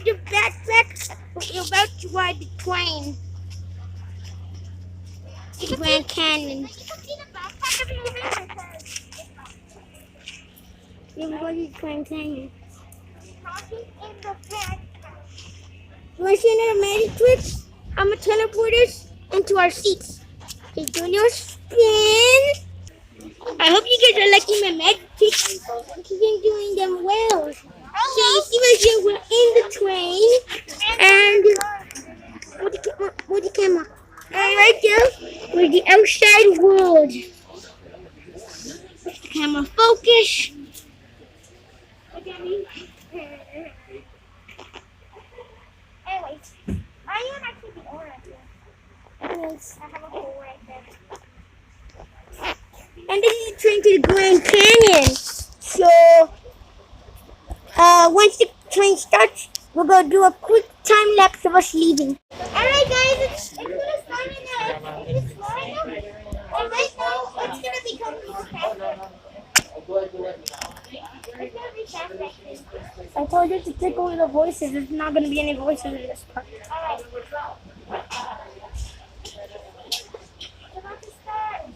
with your backpack? You're about to ride the train. The Grand Canyon. You ever go to the Grand Canyon? You want to see another magic trick? I'm going to teleport us into our seats. Okay, do your spin. I hope you guys are liking my magic tricks. I've been doing them well. So you see right here, we're in the train. And where's the camera? And right there, we're the outside world. The camera focus. Anyways, I am actually the owner here. Anyways, I have a hole right there. And this is the train to the Grand Canyon. So, once the train starts, we're going to do a quick time lapse of us leaving. Alright guys, it's going to start in it's flying up. And right now, it's going to become more faster. It's going to be faster. I told you to take away the voices. There's not going to be any voices in this part. Alright. It's about to start.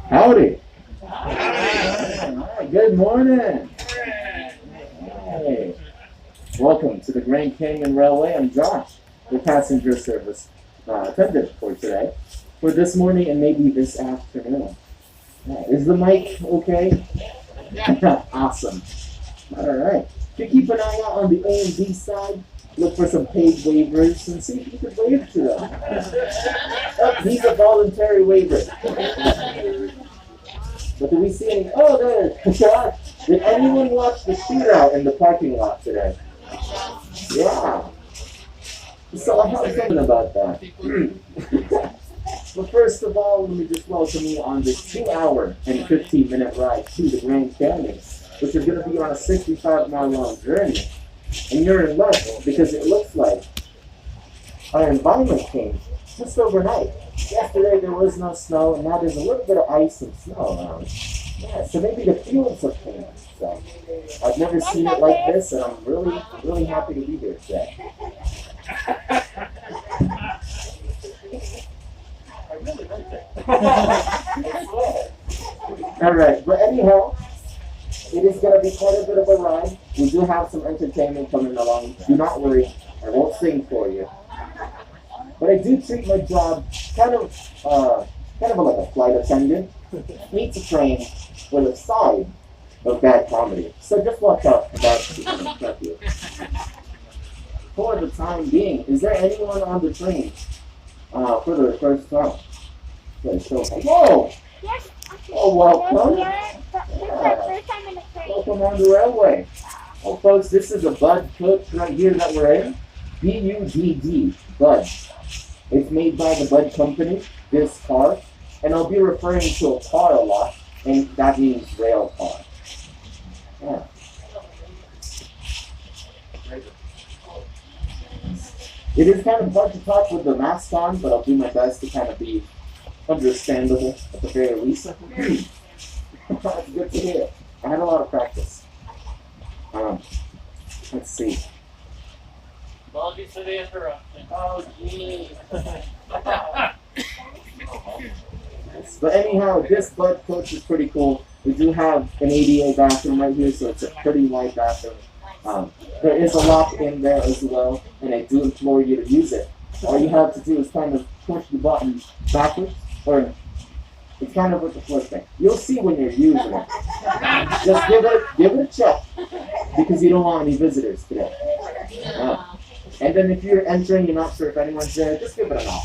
Howdy. Hi, good morning. Hey. Welcome to the Grand Canyon Railway. I'm Josh, the passenger service attendant for today, for this morning and maybe this afternoon. Is the mic okay? Yeah. Awesome. All right. If you keep an eye out on the A and B side, look for some paid waivers and see if you can wave to them. Oh, he's a voluntary waiver. But did we see any? Oh, there. Did anyone watch the shootout in the parking lot today? Yeah. So I have something about that. Well, first of all, let me just welcome you on this 2-hour and 15-minute ride to the Grand Canyon, which is going to be on a 65-mile-long journey. And you're in luck because it looks like our environment changed just overnight. Yesterday there was no snow, and now there's a little bit of ice and snow around. Yeah, so maybe the fields have changed. So I've never seen it like this, and I'm really, really happy to be here today. I really meant it. All right, but anyhow, it is going to be quite a bit of a ride. We do have some entertainment coming along. Do not worry, I won't sing for you. But I do treat my job kind of like a flight attendant. Meets a train with a side of bad comedy. So just watch out for that. For the time being, is there anyone on the train for the first time? Okay, so, whoa! Yes. Oh, welcome. Yes, this is our first time in the train. Welcome on the railway. Well, folks, this is a Bud coach right here that we're in. B-U-D-D, Bud. It's made by the Bud Company, this car. And I'll be referring to a car a lot, and that means rail car. Yeah. It is kind of hard to talk with the mask on, but I'll do my best to kind of be understandable at the very least. That's good to hear. I had a lot of practice. Let's see. Apologies for the interruption. Oh, geez. But anyhow, this Bud coach is pretty cool. We do have an ADA bathroom right here, so it's a pretty wide bathroom. There is a lock in there as well, and I do implore you to use it. All you have to do is kind of push the button backwards, or it's kind of like the flip thing. You'll see when you're using it. Just give it a check, because you don't want any visitors today. And then if you're entering, you're not sure if anyone's there, just give it a knock.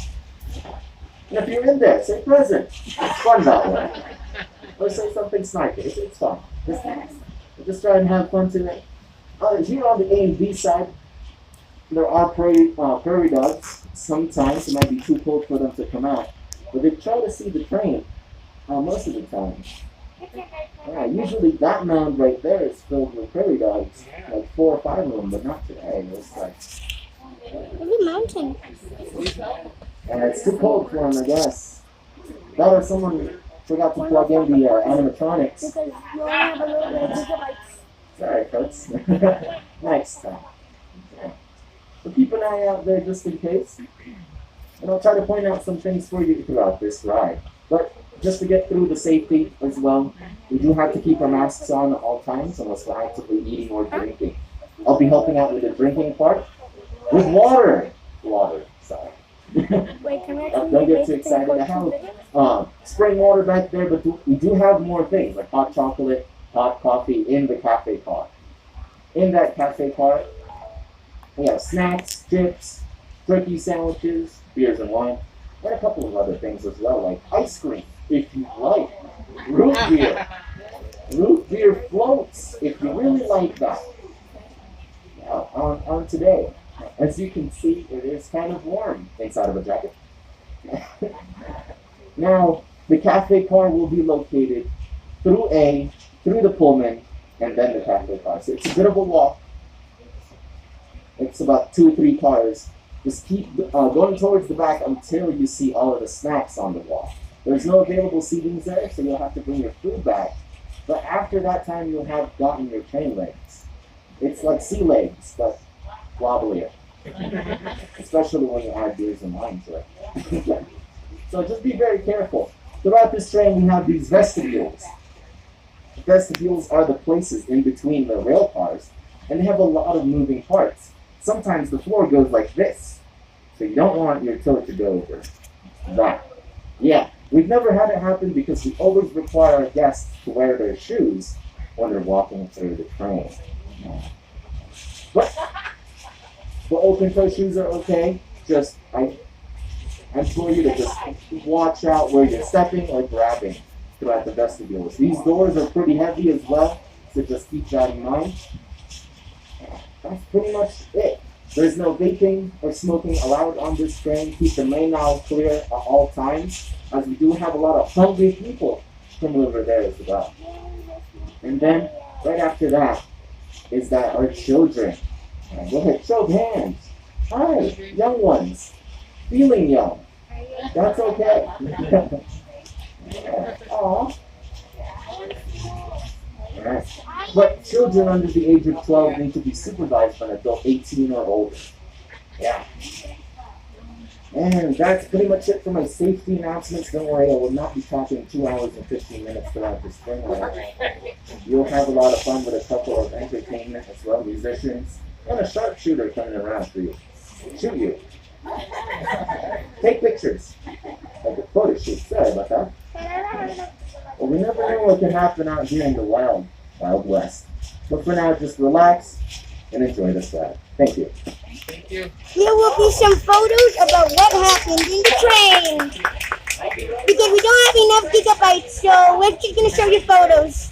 And if you're in there, say present. It's fun that way. Or say something snarky. It's fun. Just try and have fun today. Here on the A and B side, there are prairie dogs. Sometimes it might be too cold for them to come out. But they try to see the train most of the time. Yeah, usually that mound right there is filled with prairie dogs. Like 4 or 5 of them, but not today. It's like... It's a mountain. And it's too cold for them, I guess. That or someone forgot to plug in the animatronics. Because you only have a little bit of gigabytes. Sorry, folks. Next time. Yeah. So keep an eye out there just in case. And I'll try to point out some things for you throughout this ride. But just to get through the safety as well, we do have to keep our masks on at all times unless we're actively eating or drinking. I'll be helping out with the drinking part with water. Water, sorry. Wait, can I Don't get too excited. I have spring water back there, but we do have more things like hot chocolate, hot coffee in the cafe car. In that cafe car, we have snacks, chips, turkey sandwiches, beers and wine, and a couple of other things as well, like ice cream, if you like, root beer floats, if you really like that. Now, on today, as you can see, it is kind of warm inside of a jacket. Now, the cafe car will be located through the Pullman, and then the cafe car. So it's a bit of a walk. It's about 2 or 3 cars. Just keep going towards the back until you see all of the snacks on the wall. There's no available seatings there, so you'll have to bring your food back. But after that time, you'll have gotten your train legs. It's like sea legs, but wobblier. Especially when you add beers and wine to it. So just be very careful. Throughout this train, we have these vestibules. Vestibules are the places in between the rail cars, and they have a lot of moving parts. Sometimes the floor goes like this, so you don't want your toe to go over that. Yeah, we've never had it happen because we always require our guests to wear their shoes when they're walking through the train. But the open-toe shoes are okay. Just I implore you to just watch out where you're stepping or grabbing throughout the vestibules. These doors are pretty heavy as well, so just keep that in mind. That's pretty much it. There's no vaping or smoking allowed on this train. Keep the main aisle clear at all times, as we do have a lot of hungry people from over there as well. And then, right after that, is that our children. Go ahead, show of hands. Hi, young ones. Feeling young. That's okay. Aww. Right. But children under the age of 12 need to be supervised by an adult 18 or older. Yeah. And that's pretty much it for my safety announcements. Don't worry, I will not be talking 2 hours and 15 minutes throughout the spring ride. You'll have a lot of fun with a couple of entertainment as well, musicians, and a sharpshooter coming around for you. Shoot you. Take pictures. Like a photo shoot. Sorry about that. Well, we never know what can happen out here in the Wild West. But for now, just relax and enjoy this ride. Thank you. Thank you. Here will be some photos about what happened in the train. Because we don't have enough gigabytes, so we're just going to show you photos.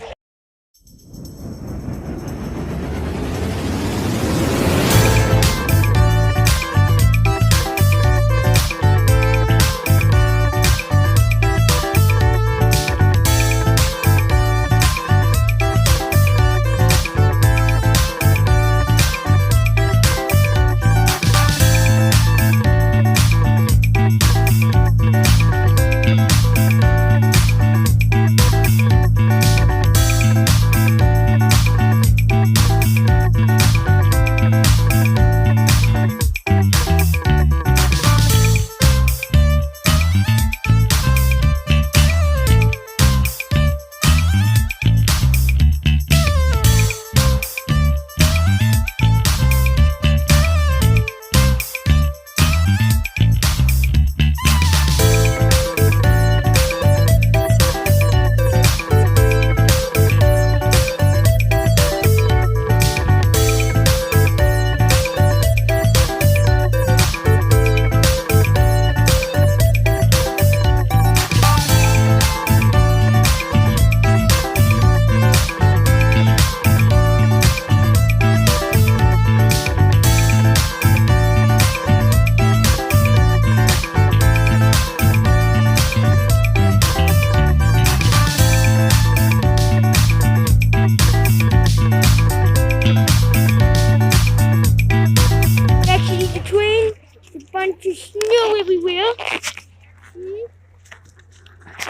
bunch of snow everywhere.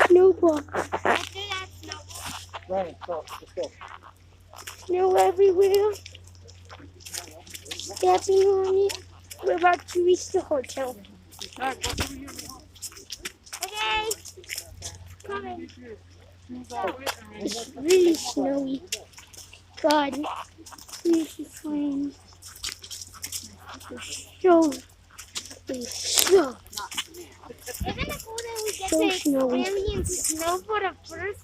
Snowball. Right, let's go. snow everywhere. Stepping on it. We're about to reach the hotel. Okay. Coming. It's really snowy. God, this is fine. So, it's so Isn't it cool that we get So to snowy. experience snow for the first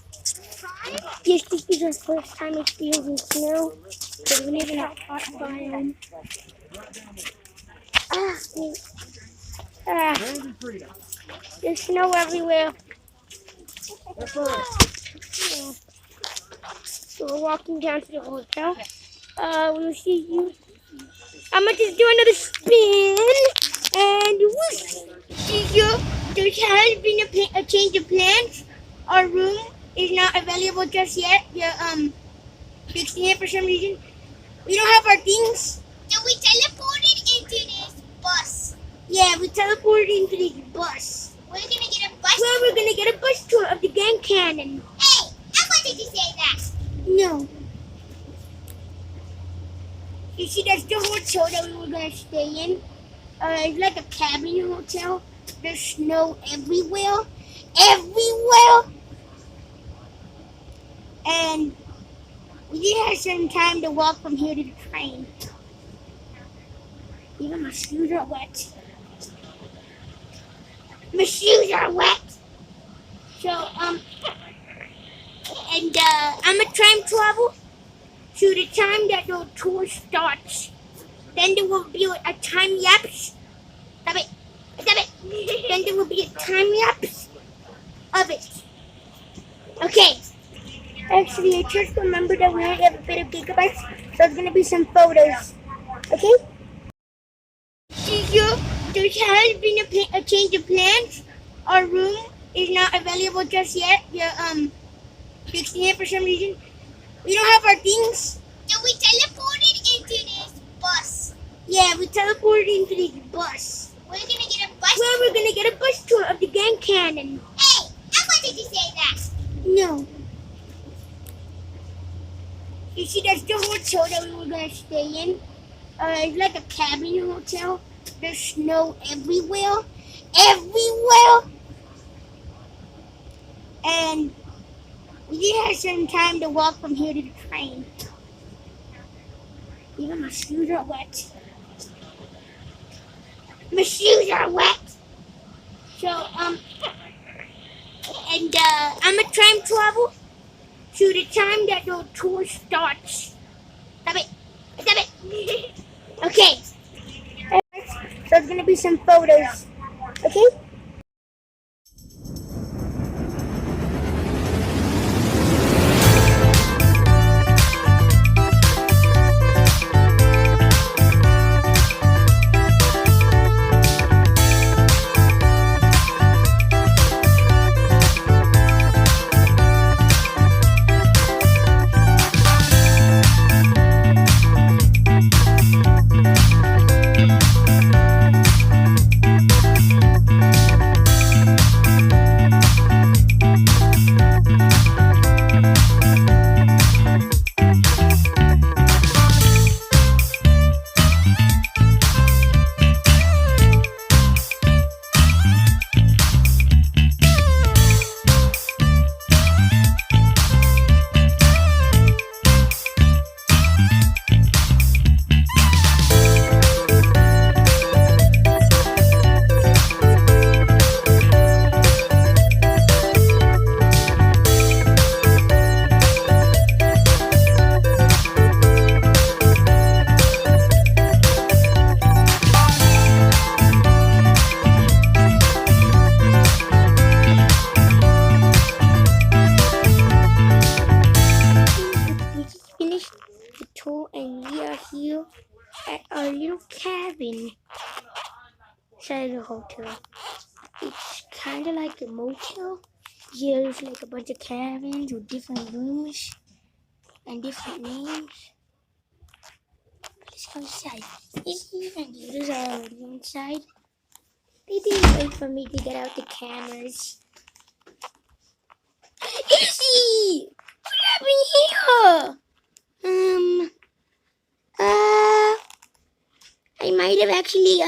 time? Yes, this is our first time experiencing snow. Because we live in a hot biome. There's snow everywhere. So we're walking down to the hotel. We'll see you. I'm gonna just do another spin. And whoosh! See you. There has been a change of plans. Our room is not available just yet. We're fixing it for some reason. We don't have our things. So we teleported into this bus. Yeah, we teleported into this bus. We're gonna get a bus. Well, we're gonna get a bus tour of the Grand Canyon. Hey, I wanted to say that. No. You see, that's the hotel that we were gonna stay in. It's like a cabin hotel. There's snow everywhere. Everywhere! And we did have some time to walk from here to the train. Even my shoes are wet. My shoes are wet. So, I'm gonna try and travel to the time that the tour starts. Then there will be a time lapse. Stop it. Stop it. Then there will be a time lapse of it. Okay. Actually, I just remembered that we only have a bit of gigabytes, so there's gonna be some photos. Okay? See you. There has been a change of plans. Our room is not available just yet. We're fixing it for some reason. We don't have our things. So we teleported into this bus. Yeah, we teleported into this bus. We're gonna get a bus. Well, we're gonna get a bus tour of the Grand Canyon. Hey, I wanted to say that. No. You see, that's the hotel that we were gonna stay in. It's like a cabin hotel. There's snow everywhere. Everywhere! And we did have some time to walk from here to the train. Even my shoes are wet. My shoes are wet. So, I'm gonna try and travel to the time that the tour starts. Stop it. Stop it. Okay. So there's gonna be some photos. Okay? We just finished the tour and we are here at our little cabin inside the hotel. It's kind of like a motel. Yeah, there's like a bunch of cabins with different rooms and different names. Let's go inside. Izzy and the others are already inside. They didn't wait for me to get out the cameras. Izzy! What happened here? of actually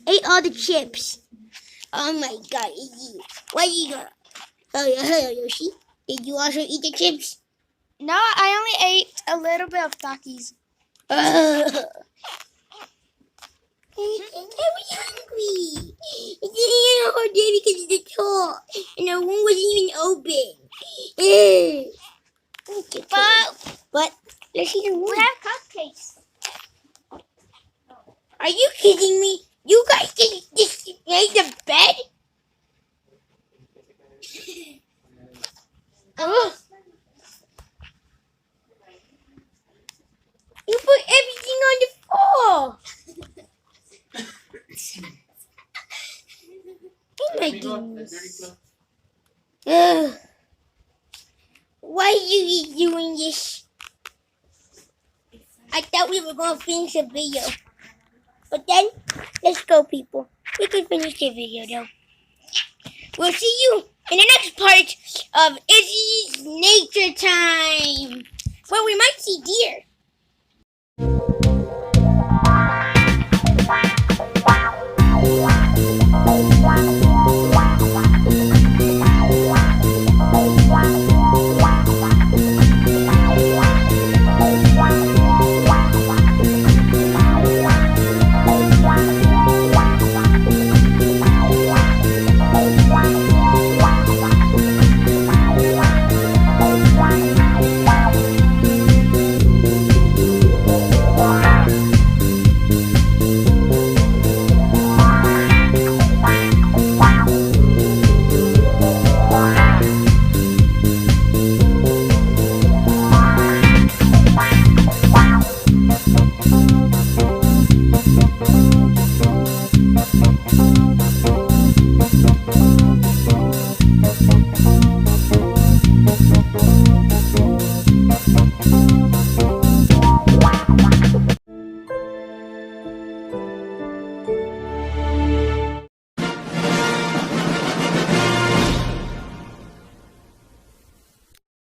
ate all the chips. Oh my god, Izzy. Why you go? Oh, hello, Yoshi. Did you also eat the chips? No, I only ate a little bit of Takis. I was hungry. It didn't eat all day because of the tour. And the room wasn't even open. But let's see the room. We have cupcakes. Are you kidding me? You guys just made the bed? Oh. You put everything on the floor. Oh my goodness. Why are you doing this? I thought we were going to finish the video. But then, let's go, people. We can finish the video, though. We'll see you in the next part of Izzy's Nature Time, where we might see deer. Wow.